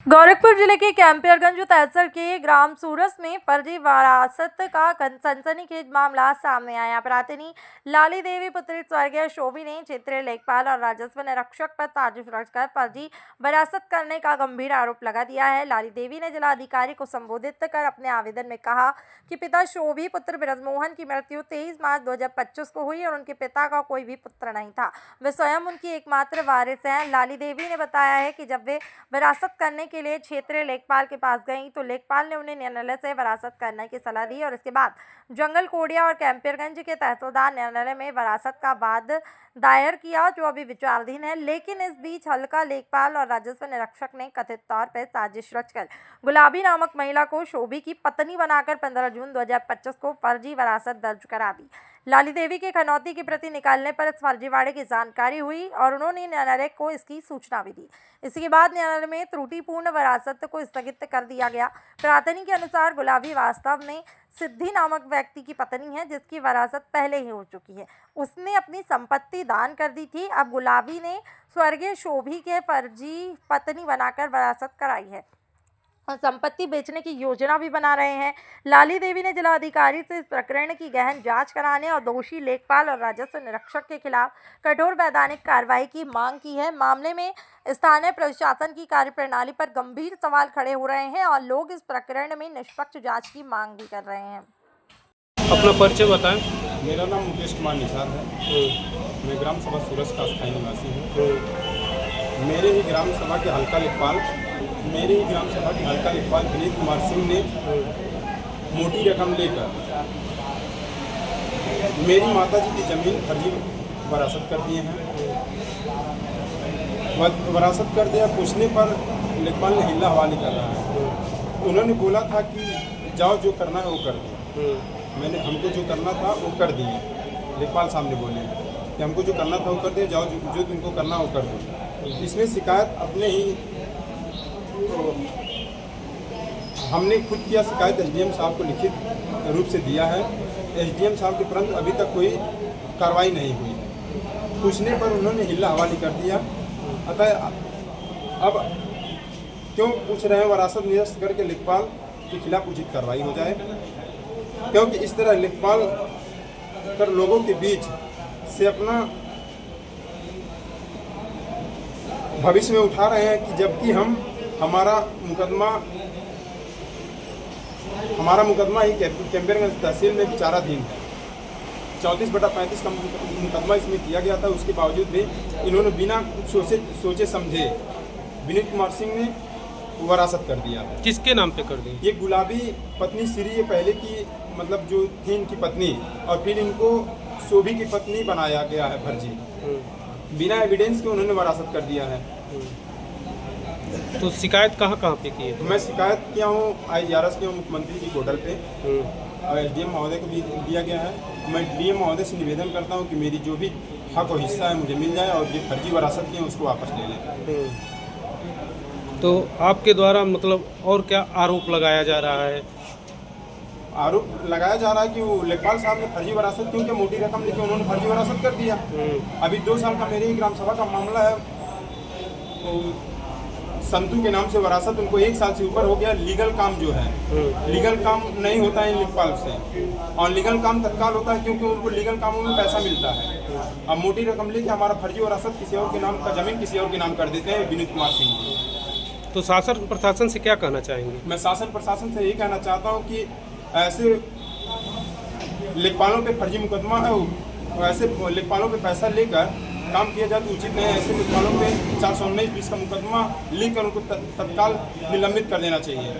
गोरखपुर जिले के कैंपियरगंज तहसील के ग्राम सूरस में फर्जी वरासत का सनसनीखेज मामला सामने आया। अपराधिनी लाली देवी पुत्री स्वर्गीय शोभी ने क्षेत्रीय लेखपाल और राजस्व निरीक्षक पर साजिश रचकर फर्जी वरासत करने का गंभीर आरोप लगा दिया है। लाली देवी ने जिलाधिकारी को संबोधित कर अपने आवेदन में कहा कि पिता शोभी पुत्र ब्रजमोहन की मृत्यु 23 मार्च 2025 को हुई और उनके पिता का कोई भी पुत्र नहीं था। वे स्वयं उनकी एकमात्र वारिस हैं। लाली देवी ने बताया है कि जब वे वरासत करने के लिए क्षेत्रीय लेखपाल के पास गई तो लेखपाल ने उन्हें न्यायालय से वरासत करने की सलाह दी और इसके बाद जंगल कोडिया और कैंपियरगंज के तहसीलदार न्यायालय में वरासत का वाद दायर किया, जो अभी विचाराधीन है। लेकिन इस बीच हल्का लेखपाल और राजस्व निरीक्षक ने कथित तौर पर साजिश रचकर गुलाबी नामक महिला को शोभी की पत्नी बनाकर 15 जून 2025 को फर्जी वरासत दर्ज करा दी। लाली देवी के खनौती की प्रति निकालने पर इस फर्जीवाड़े की जानकारी हुई और उन्होंने न्यायालय को इसकी सूचना भी दी। इसके बाद न्यायालय में त्रुटिपूर्ण वरासत को स्थगित कर दिया गया। प्रार्थनी के अनुसार गुलाबी वास्तव में सिद्धि नामक व्यक्ति की पत्नी है, जिसकी वरासत पहले ही हो चुकी है। उसने अपनी संपत्ति दान कर दी थी। अब गुलाबी ने स्वर्गीय शोभी के फर्जी पत्नी बनाकर वरासत कराई है और संपत्ति बेचने की योजना भी बना रहे हैं। लाली देवी ने जिलाधिकारी से इस प्रकरण की गहन जांच कराने और दोषी लेखपाल और राजस्व निरीक्षक के खिलाफ कठोर वैधानिक कार्रवाई की मांग की है। मामले में स्थानीय प्रशासन की कार्यप्रणाली पर गंभीर सवाल खड़े हो रहे हैं और लोग इस प्रकरण में निष्पक्ष जांच की मांग भी कर रहे हैं। अपना परिचय बताएं। मेरा नाम मुकेश कुमार निषाद है। मैं ग्राम सभा सूरज का स्थायी निवासी हूँ। मेरे ही ग्राम सभा के हल्का लेखपाल विनीत कुमार सिंह ने मोटी रकम लेकर मेरी माताजी की जमीन फर्जी वरासत कर दिए हैं। वरासत कर दिया, पूछने पर लेखपाल ने हिल्ला हवाली कर रहा है। उन्होंने बोला था कि जाओ जो करना है वो कर दो। मैंने हमको जो करना था वो कर दिए। लेखपाल सामने बोले कि हमको जो करना था वो कर दिए, जाओ जो तुमको करना वो कर दो। इसमें शिकायत अपने ही हमने खुद किया। शिकायत एसडीएम साहब को लिखित रूप से दिया है। एसडीएम साहब के परंतु अभी तक कोई कार्रवाई नहीं हुई। पूछने पर उन्होंने हिल्ला हवाली कर दिया। अतः अब क्यों पूछ रहे हैं, वरासत निरस्त करके लेखपाल के खिलाफ उचित कार्रवाई हो जाए, क्योंकि इस तरह लेखपाल कर लोगों के बीच से अपना भविष्य में उठा रहे हैं कि जबकि हमारा मुकदमा ही कैंपियरगंज तहसील में विचाराधीन है। 34/35 का मुकदमा इसमें किया गया था। उसके बावजूद भी इन्होंने बिना सोचे समझे विनीत कुमार सिंह ने वरासत कर दिया। किसके नाम पे कर दी? ये गुलाबी पत्नी श्री, ये पहले की मतलब जो थी इनकी पत्नी, और फिर इनको शोभी की पत्नी बनाया गया है फर्जी। बिना एविडेंस के उन्होंने वरासत कर दिया है। तो शिकायत कहाँ पे की है? मैं शिकायत किया हूँ IGRS के मुख्यमंत्री जी पोर्टल पे और एसडीएम महोदय को भी दिया गया है। मैं डीएम महोदय से निवेदन करता हूँ कि मेरी जो भी हक और हिस्सा है मुझे मिल जाए और जो फर्जी वरासत की है उसको वापस ले लें। तो आपके द्वारा मतलब और क्या आरोप लगाया जा रहा है? आरोप लगाया जा रहा है कि वो लेखपाल साहब ने फर्जी वरासत, क्योंकि मोटी रकम लेके उन्होंने फर्जी वरासत कर दिया। अभी 2 साल का मेरे ही ग्राम सभा का मामला है। तो संतू के नाम से वरासत उनको 1 साल से ऊपर हो गया। लीगल काम जो है, लीगल काम नहीं होता है लेखपाल से, और लीगल काम तत्काल होता है क्योंकि उनको लीगल कामों में पैसा मिलता है। अब मोटी रकम लेके हमारा फर्जी वरासत किसी और के नाम का जमीन किसी और के नाम कर देते हैं विनीत कुमार सिंह। तो शासन प्रशासन से क्या कहना चाहेंगे? मैं शासन प्रशासन से यही कहना चाहता हूँ कि ऐसे लेखपालों पे फर्जी मुकदमा है, ऐसे लेखपालों पे पैसा लेकर काम किया जाए तो उचित नहीं है। ऐसे लेखपालों पे 419-20 का मुकदमा लिखकर उनको तत्काल निलंबित कर देना चाहिए।